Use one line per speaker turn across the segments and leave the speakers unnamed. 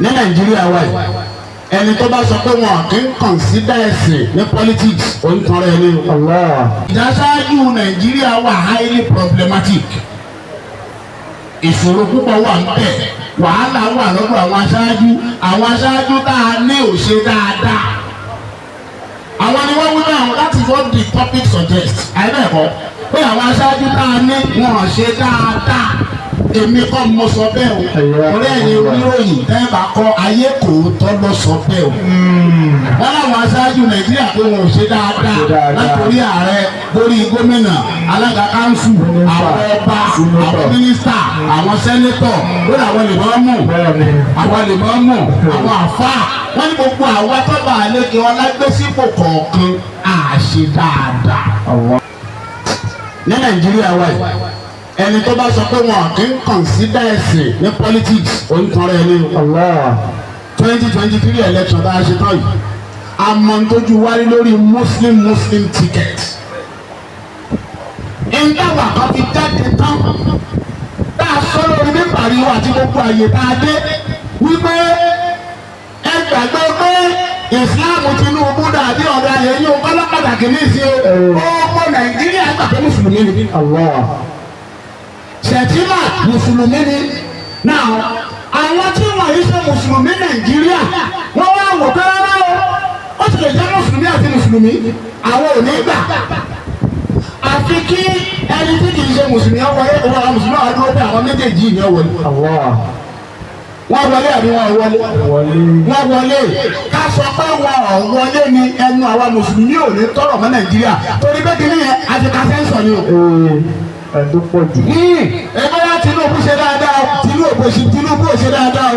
ní Nàìjíríà wáyé ẹni tó bá sọ pé wọn kì í consider ẹ̀sìn ní politics onítọ̀rọ̀ ẹni o. ìdásáájú Nàìjíríà wà highly problematic. ìṣòro púpọ̀ wà ń bẹ̀ wàhálà wà lọ́dọ̀ àwọn aṣáájú tá a ní ò ṣe dáadáa. àwọn ni wọ́n wí náà that is what the topic suggests. àìbẹ̀kọ́ pé àwọn aṣáájú tá a ní wọn ò ṣe dáadáa. èmi kọ́ mo sọ bẹ́ẹ̀ o ọ̀rẹ́ ẹ̀yin oníròyìn tẹ́ẹ̀bà kọ́ ayé kò tọ́ lọ sọ bẹ́ẹ̀ o. wọ́n láwọn aṣáájú Nàìjíríà pé wọn ò ṣe dáadáa látòrí ààrẹ borí gómìnà alága kánsù àwọn ọba àwọn mínísítà àwọn sẹ́nétọ̀ lórí àwọn lèmọ́ọ́mù àwọn àfáà wọ́n ní gbogbo àwọn tọ́ba àlejò ọlágbésípò kọ̀ọ̀kan àṣe dáadáa. ní Nàìjíríà wáyé ẹni tó bá sọ pé wọn kì í consider ẹ̀sìn ní politics onítọ̀rọ̀ ẹni o. 2023 election tá a ṣe tán yìí amọ̀ntójú wáyé lórí muslim ticket. ìdáwà kan fi jáde tán tá a sọ lórí níparí wa àti gbogbo àyè tá a dé wípé ẹ gbàgbé pé ìsìláàmù Tinubu dàbí ọ̀dọ̀ ayé yín o kọ́lá pàtàkì ní ìsìn o ọmọ Nàìjíríà gbà pé mùsùlùmí ni. Ṣètìmá mùsùlùmí ni náà àwọn tí wọ́n yìí ṣe mùsùlùmí Nàìjíríà wọ́n wá wò pé rárá o ó sì lè jẹ́ mùsùlùmí àti mùsùlùmí àwọn ò ní gbà àfi kí ẹni tí kì í ṣe mùsùlùmí ọwọ́lé owó àwọn mùsùlùmí àwọn dúró pé àwọn méjèèjì ní ọwọ́lé. wọ́n wọlé àbí wọ́n wọlé? wọ́n wọlé ká sọ pé wọ́n wọlé ni ẹnu àwọn mùsùlùmí ò ní tọrọ mọ́ Nàìjíríà torí pé kí ni yẹn àti kásẹ́ńsọ̀ ni o.
ẹ̀dúpọ̀jù.
ẹgbẹ́ wa Tinubu ṣe dáadáa Tinubu ò ṣe dáadáa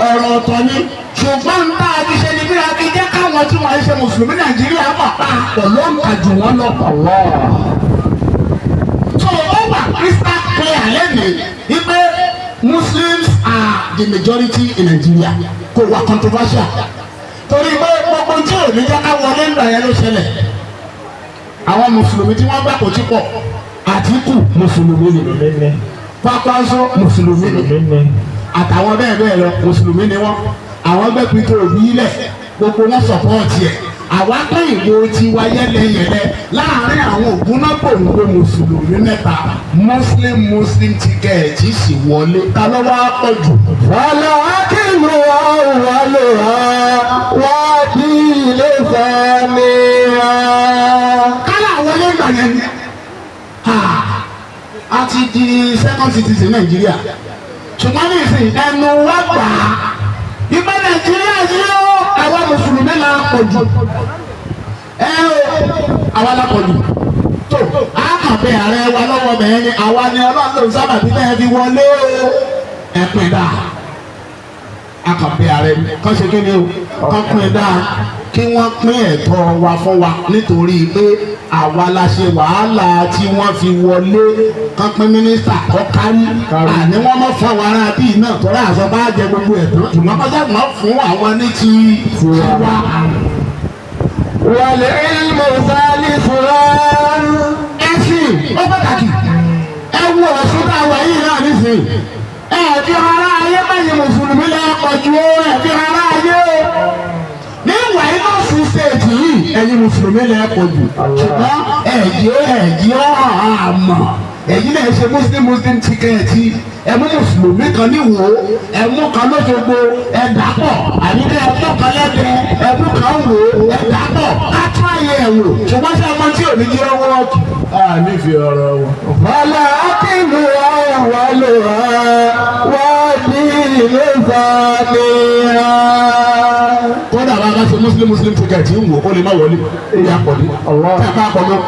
ọ̀rọ̀ ọ̀tọ̀ ni ṣùgbọ́n nípa àtiṣe ni bí a ti jẹ́ káwọn tí wọ́n ṣe mùsùlùmí Nàìjíríà mọ̀ pọ̀ ló ń kà jù wọ́n lọ. so ó wà crystal clear lẹ́nu wípé Muslims are the majority in Nigeria kò wà controversial torí pé gbogbo tí ò ní jẹ́ káwọn ọlẹ́ńdà yẹn ló ṣẹlẹ̀ àwọn mùsùlùmí tí wọ́n gbà kò tí pọ̀. Àtíkù mùsùlùmí ni Pápásọ mùsùlùmí ni àtàwọn bẹ́ẹ̀ bẹ́ẹ̀ lọ mùsùlùmí ni wọ́n àwọn gbẹ́ Peter Obi lẹ̀ gbogbo wọn sọ̀pọ̀ọ̀tì ẹ̀ àwa pín ìbò tiwa yẹ́lẹyẹ̀lẹ láàrin àwọn ògúnnágbòǹgbò mùsùlùmí mẹ́ta muslim tíkẹ́ẹ̀tì sì wọlé ta ló wá pọ̀ jù.
wàlẹ̀ akínú wàlẹ̀ wá bí ilé sẹ́mi.
kálá àwọn ọlọ́gbà yẹn ni a ti di second citizen Nàìjíríà ṣùgbọ́n ní ìsìn ẹnu wá gbà á ìgbà Nàìjíríà yìí ó àwa mùsùlùmí la pọ̀ jù àwa la pọ̀ jù tó a kàn bẹ ààrẹ wa lọ́wọ́ bẹ̀rẹ̀ ni àwa ni Ọlọ́run sábà bí bẹ́ẹ̀ fi wọlé ẹ̀pẹ̀ dà a kàn bẹ ààrẹ kàn ṣe kí ni o kàn pín dáa kí wọ́n pín ẹ̀tọ́ wa fún wa nítorí pé àwa la ṣe wàhálà tí wọ́n fi wọlé kán pín mínísítà kọ́ kárí àní wọ́n mọ̀ fún àwọn ará bíi náà tọ́lá àṣọ bá jẹ gbogbo ẹ̀tọ́ ṣùgbọ́n kọjá mọ̀ fún àwọn ní ti wa.
wàlẹ̀ ilmu sálí fúra.
ẹ̀sìn ó pàtàkì ẹ wo ọ̀ṣun tá a wà yìí náà nísìnyí ẹ̀ẹ́dì ara ayé báyìí mùsùlùmí lẹ́ẹ̀pọ̀ ju ẹ̀ẹ́dì ara ayé ní ìwà inú ọ̀sùn stéètì yìí ẹ̀yin mùsùlùmí lè pọ̀ jù ṣùgbọ́n ẹ̀jì ọ̀hún àmọ̀ ẹ̀yin náà ṣe muslim tíkẹ́ẹ̀tì ẹ̀mú mùsùlùmí kan níwò ẹ̀mú kan lóṣogbo ẹ̀dàpọ̀ àyíká ẹ̀mú kan lẹ́dẹ̀ ẹ̀mú kan wò ẹ̀dàpọ̀ látún ayé ẹ̀wò ṣùgbọ́n ṣé ọmọ tí ò ní jẹ́ ọwọ́ ọ̀tún.
a nífẹ̀ẹ́ ọ̀rọ̀ wọn. wàlẹ̀ akínú wàlẹ̀ wá bí ilé sàmìlà.
kódà bá bá ṣe muslim ticket ń wò ó lè má wọlé ìyá pọ̀ ní. tí a bá pọ̀ mọ́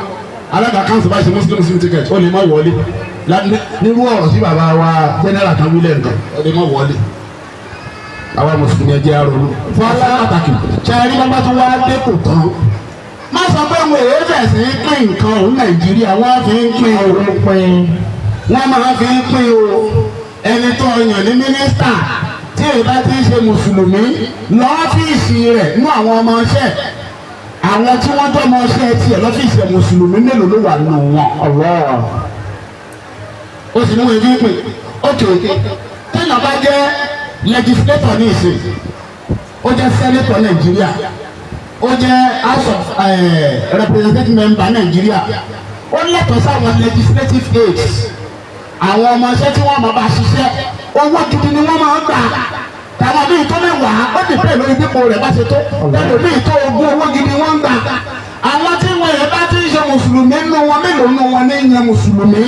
alága kanṣu bá ṣe muslim ticket ó lè má wọlé nírú ọ̀rọ̀ tí bàbá wa general kan wílẹ̀ nǹkan ó lè má wọlé. àwa mùsùlùmí ẹ jẹ́ àrònú. fọlá pàtàkì ṣẹ́ẹ́rí bá bá tún wá dé kò tán. má sọ pé wọn èé fẹ̀sí pín nǹkan òun Nàìjíríà wọ́n fi ń pín òun pín wọ́n máa fi ń pín o ẹni tó yàn ní mínísítà tí èyí bá ti ń ṣe mùsùlùmí lọ́fíìsì rẹ̀ nú àwọn ọmọọṣẹ́ àwọn tí wọ́n jọ ọmọọṣẹ́ tiẹ̀ lọ́fíìsì rẹ̀ mùsùlùmí mélòó ló wà nù wọn. ó sì mú ebi pè ókè téèyàn bá jẹ́ legislator ní ìsìn ó jẹ́ senator Nàìjíríà ó jẹ́ house of representative member Nàìjíríà ó lẹ́tọ̀ọ́ sáwọn legislative aids àwọn ọmọ iṣẹ́ tí wọ́n máa bá ṣiṣẹ́ owó gidi ni wọ́n máa ń gbà tàwọn bíi tó mẹ́wàá ó dìpẹ́ lórí dípò rẹ̀ bá ṣe tó lẹ́nu bíi tó ogún owó gidi wọ́n ń gbà àwọn tí wọ́n yẹn bá ti ń ṣe mùsùlùmí nínú wọn mélòó nínú wọn ní yan mùsùlùmí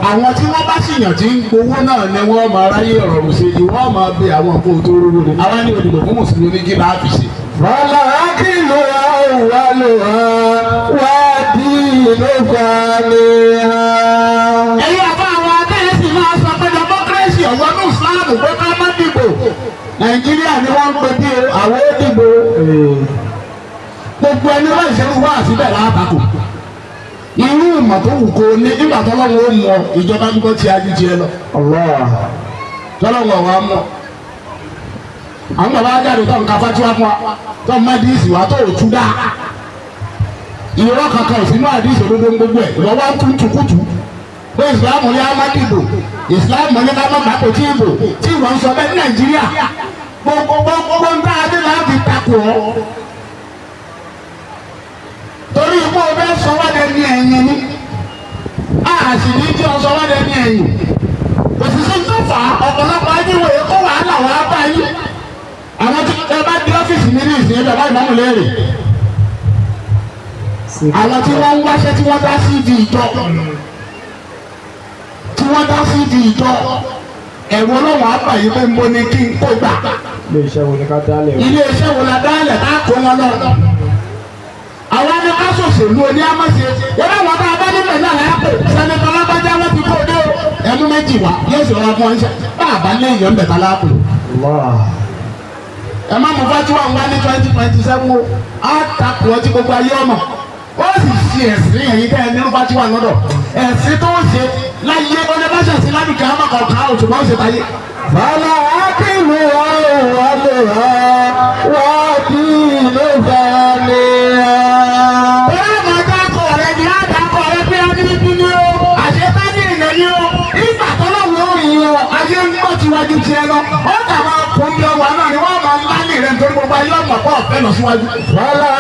àwọn tí wọ́n bá sì yàn tí ń gbowó náà ni wọ́n máa ráyè ọ̀rọ̀ ṣèjì wọ́n máa bẹ àwọn nǹkan tó rúru ni àwa ní òdìbò fún mùsùlùmí kí láà fi ṣe.
wàlá akílù àwòrán wá dì ló fà mí hàn.
ẹ̀yin àbá àwọn akẹ́yẹsì máa sọ pé democracy ọ̀wọ́ ní ìsìláàmù pé ká má dìbò Nàìjíríà ni wọ́n ń pè bí àwọn ó dìbò gbogbo ẹni wọ́n ìṣẹ́nu wá síbẹ̀ láàbàkù irú ìmọ̀ tó wù kó ní nígbà tọ́lọ́wọ́ ó mọ ìjọba ń gbọ́ ti ajíjẹ lọ tọ́lọ́wọ́ wa mọ̀ àwọn bàbá ajáde tó ń ka fatiwa fún wa tó ń má díìsì wa tó ò tú dá ìrọ́ kankan òsínú àdíìsì òdodo gbogbo ẹ̀ lọ́wọ́ ń tún tukutu pé ìsìlámù ní amákìbò ìsìlámù ní ká má gbàpò tí ìbò tí ìwọ̀n sọ bẹ́ẹ̀ ní Nàìjíríà gbogbo ń bá adé láti takò ọ́ torí ikú ọbẹ̀ sọwọ́dẹ ní ẹ̀yìn ni àṣì ní tí ọ sọwọ́dẹ ní ẹ̀yìn òṣìṣẹ́ tó fà á ọ̀pọ̀lọpọ̀ ajíwèé kó wàhálà wàá bá yín àwọn tí ẹ bá di ọ́fíìsì mi ní ìsìn ẹ̀bẹ̀ bá ìmọ̀mù léèrè àwọn tí wọ́n ń wáṣẹ́ tí wọ́n dá sí ibi ìjọ ẹ̀rù ọlọ́wọ́ àgbà yìí pé ń bọ́ ní kí n kó gbà ilé iṣẹ́ wo la dálẹ̀ ká kó wọn lọ àwọn ní ká ṣòṣèlú oní àmọ́ṣe yẹ́nà wọn bá bá nílẹ̀ náà lápò sẹ́nitọ́ lágbájá wọn ti kó dé ẹnu méjì wá yóò sì rọra fún ọ̀ṣẹ́ bá a bá lé èèyàn bẹ̀ta lápò. ẹ má mú fatiwa wá ní 2027 o á takò ọtí gbogbo ayé ọmọ ó sì ṣe ẹ̀sìn ẹ̀yìn tẹ́ ẹ nínú fatiwa lọ́dọ̀ ẹ̀sìn tó ń ṣe láyé ọlẹ́bàṣà sí ládùúgbò àmọ́kọ̀ọ̀kan òṣùpá ó ṣe táyé.
fàlà ákìlù àwòrán wá dì ló fà mí hàn.
Síwájú tiẹ̀ lọ, ó kà máa kún bí ọwọ́ náà ni wọ́n máa ń lálẹ́ rẹ̀ nítorí gbogbo ayé ọ̀gbọ̀n pọ̀ fẹ́ lọ síwájú.
Rárá.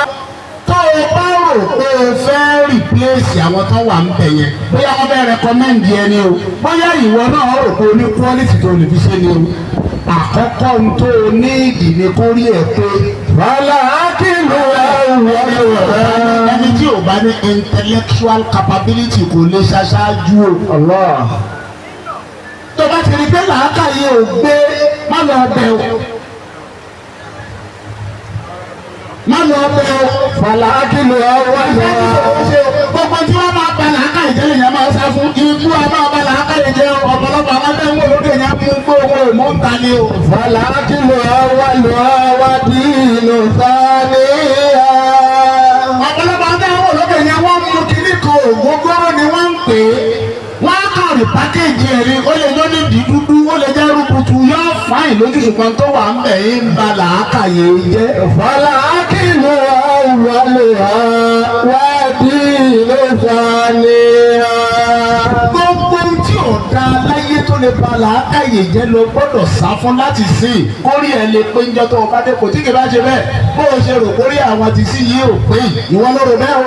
Tó o bá rò pé o fẹ́ rìpléèsì àwọn tó wà ń bẹ̀ yẹn, bóyá wọ́n fẹ́ rẹkọmẹ́ǹdì ẹni o, bóyá ìwọ náà rò pé o ní quality tó lè fi ṣe ni o. Àkọ́kọ́ ń tó o ní ìdí ni kó rí ẹ̀ pé.
Rárá, ákìlù àwòrán.
Ẹni tí ò bá ní intellectual capability kò lè ṣaṣáájú o.
Allah.
Tó bá ti rí pé làákàyè ò gbé má lọ bẹ̀ o. Má lọ bẹ̀ o.
Fàlà ákìlù àwòrán.
Gbogbo tí wọ́n máa ba làákàyè jẹ́ lèyàn máa sá fún ikú a máa ba làákàyè jẹ́ ọ̀pọ̀lọpọ̀ àwọn ẹgbẹ́ wọn lóde yẹn mú gbó owó ìmọ̀ ń ta ni o.
Fàlà ákìlù àwòrán dìínú sáni.
Ọ̀pọ̀lọpọ̀ àwọn ẹgbẹ́ wọn lóde yẹn wọ́n mú kíní kan ògógóró ni wọ́n ń pè é. Wọ́n á kàn rí pákéjì ẹ̀rí ó lè jọ́ ní dídúdú ó lè jẹ́ rúkutu yóò fáìn lójú ṣùgbọ́n tó wà ń bẹ̀ yín ń ba làákàyè jẹ́.
Fàlà ákìlù àwòrán dìínú sáni.
Gbogbo tí ò da láyé tó lè ba làákàyè jẹ́ lọ gbọ́dọ̀ sá fún láti sìn kórì ẹ̀ lè pé njọ́ tó o bá dé kò tí kì bá ṣe bẹ́ẹ̀ bó o ṣe rò kórì àwọn ti sí yìí ò pé ìwọ ló rò bẹ́ẹ̀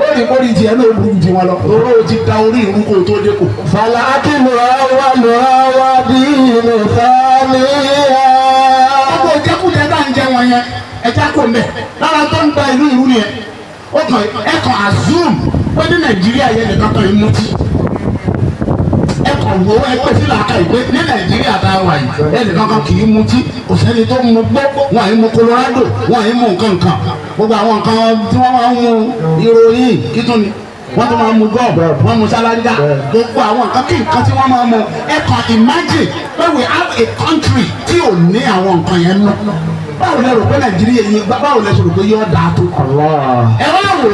o rí kórì tiẹ̀ náà burú ju wọn lọ oró o ti da orí ìrú kó o tó dé kò.
Fàlà ákìlù àwòrán dìínú sáni.
Gbogbo ìjẹkùjẹ tá ń jẹ wọn yẹn ẹja kò mẹ lára tó ń gba ìlú ìrú yẹn ó kàn ẹkàn azum pé ní Nàìjíríà yẹn nìkan kan yìí mutí ẹkàn wo ẹgbẹ́ sí làákà ìgbé ní Nàìjíríà tá a wà yìí ẹnìkan kan kì í mutí kò sẹ́ni tó mu gbó wọn àyè mu Colorado wọn àyè mu nǹkan nǹkan gbogbo àwọn nǹkan tí wọ́n máa ń mu ìròyìn kítún ni wọ́n tún máa ń mu gọ́ọ̀bù wọ́n mu sáláńgá gbogbo àwọn nǹkan kí nǹkan tí wọ́n máa ń mu ẹkàn imagine pé we have a country tí ò ní àwọn nǹkan yẹn nù báwo lẹ rò pé Nàìjíríà yìí báwo lẹ rò pé yóò dáa tó. ẹ wá wò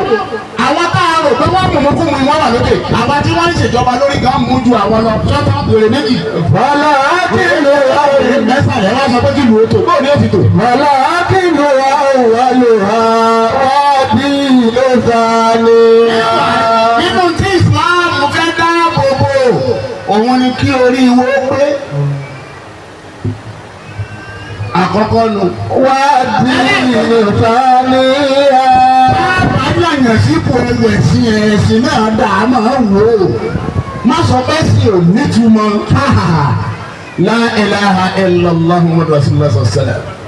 àwọn tá a rò pé wọ́n mú kú mu wọ́n wà lókè àwọn tí wọ́n ń ṣèjọba lórí gan mú ju àwọn lọ sọ́tà wèrè méjì.
Fàlà ákìlù àwòrán.
mẹ́sàn-án ẹ wá sọ pé kí lu o tó bóò ní òfin tó.
Fàlà ákìlù àwòrán dìínú sáni.
nínú tí Islam fẹ́ dáàbò bò òun ni kí orí wo pé àkọ́kọ́ nu.
ودين ثانيا.
bàbá yàn sípò ẹ̀sìn ẹ̀sìn náà dà á máa wò ó. má sọ pé sí ò nítumọ̀. la ilaha illallah muhammadu rasulullah sallallahu alaihi wasallam.